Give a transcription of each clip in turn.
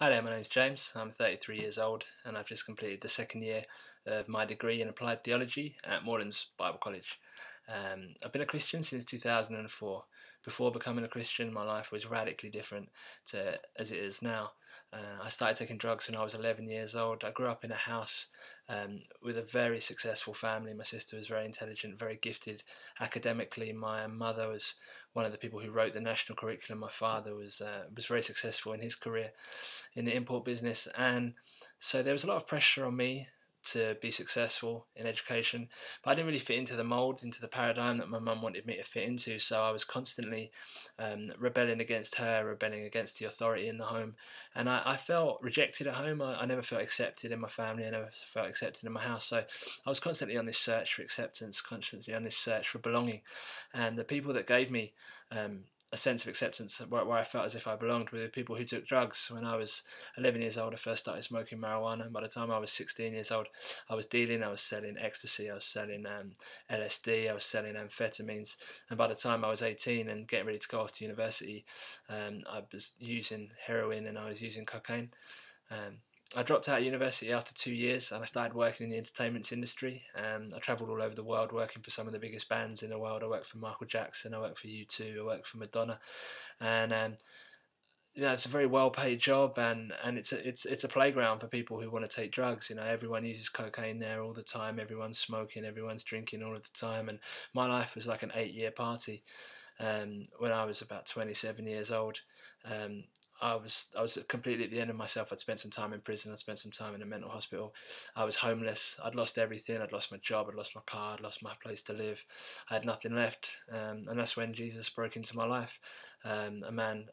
Hi there, my name's James. I'm 33 years old and I've just completed the second year of my degree in Applied Theology at Moorlands Bible College. I've been a Christian since 2004. Before becoming a Christian, my life was radically different to as it is now. I started taking drugs when I was 11 years old. I grew up in a house with a very successful family. My sister was very intelligent, very gifted academically. My mother was one of the people who wrote the national curriculum. My father was very successful in his career in the import business, and so there was a lot of pressure on me to be successful in education, but I didn't really fit into the mold, into the paradigm that my mum wanted me to fit into. So I was constantly rebelling against her, rebelling against the authority in the home, and I felt rejected at home. I never felt accepted in my family. I never felt accepted in my house. So I was constantly on this search for acceptance, constantly on this search for belonging, and the people that gave me a sense of acceptance where I felt as if I belonged with the people who took drugs. When I was 11 years old, I first started smoking marijuana, and by the time I was 16 years old, I was dealing, I was selling ecstasy, I was selling LSD, I was selling amphetamines, and by the time I was 18 and getting ready to go off to university, I was using heroin and I was using cocaine. Um, I dropped out of university after 2 years and I started working in the entertainment industry. I travelled all over the world working for some of the biggest bands in the world. I worked for Michael Jackson, I worked for U2, I worked for Madonna, and it's a very well paid job, and it's a playground for people who want to take drugs. Everyone uses cocaine there all the time. Everyone's smoking, everyone's drinking all of the time, and my life was like an 8 year party. When I was about 27 years old, um, I was completely at the end of myself. I'd spent some time in prison. I'd spent some time in a mental hospital. I was homeless. I'd lost everything. I'd lost my job. I'd lost my car. I'd lost my place to live. I had nothing left, and that's when Jesus broke into my life. A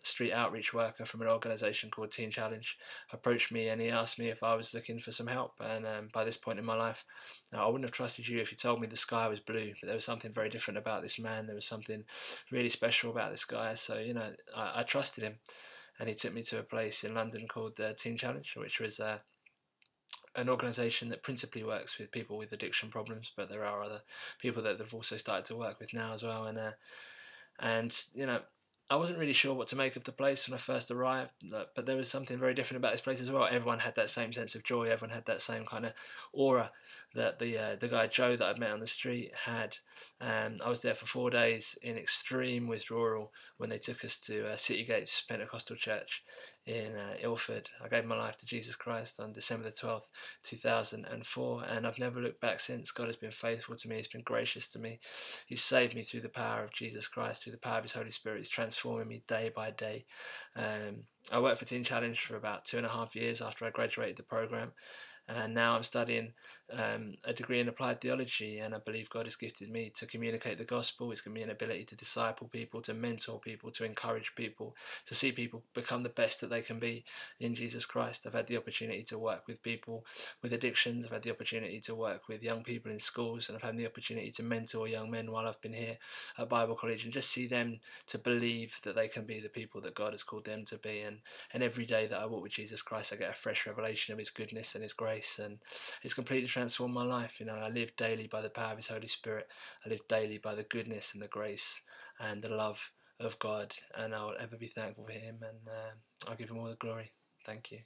street outreach worker from an organisation called Teen Challenge, approached me and he asked me if I was looking for some help. And by this point in my life, I wouldn't have trusted you if you told me the sky was blue. But there was something very different about this man. There was something really special about this guy. So I trusted him, and he took me to a place in London called Teen Challenge, which was an organisation that principally works with people with addiction problems, but there are other people that they've also started to work with now as well. And I wasn't really sure what to make of the place when I first arrived, but there was something very different about this place as well. Everyone had that same sense of joy. Everyone had that same kind of aura that the guy Joe that I'd met on the street had. I was there for 4 days in extreme withdrawal when they took us to City Gates Pentecostal Church in Ilford. I gave my life to Jesus Christ on December the 12th, 2004, and I've never looked back since. God has been faithful to me. He's been gracious to me. He's saved me through the power of Jesus Christ, through the power of His Holy Spirit. He's transforming me day by day. I worked for Teen Challenge for about 2.5 years after I graduated the program, and now I'm studying a degree in applied theology, and I believe God has gifted me to communicate the gospel. He's given me an ability to disciple people, to mentor people, to encourage people, to see people become the best that they can be in Jesus Christ. I've had the opportunity to work with people with addictions. I've had the opportunity to work with young people in schools, and I've had the opportunity to mentor young men while I've been here at Bible College, and just see them to believe that they can be the people that God has called them to be. And every day that I walk with Jesus Christ, I get a fresh revelation of His goodness and His grace, and it's completely transformed my life. I live daily by the power of His Holy Spirit. I live daily by the goodness and the grace and the love of God, and I'll ever be thankful for Him, and I'll give Him all the glory. Thank you.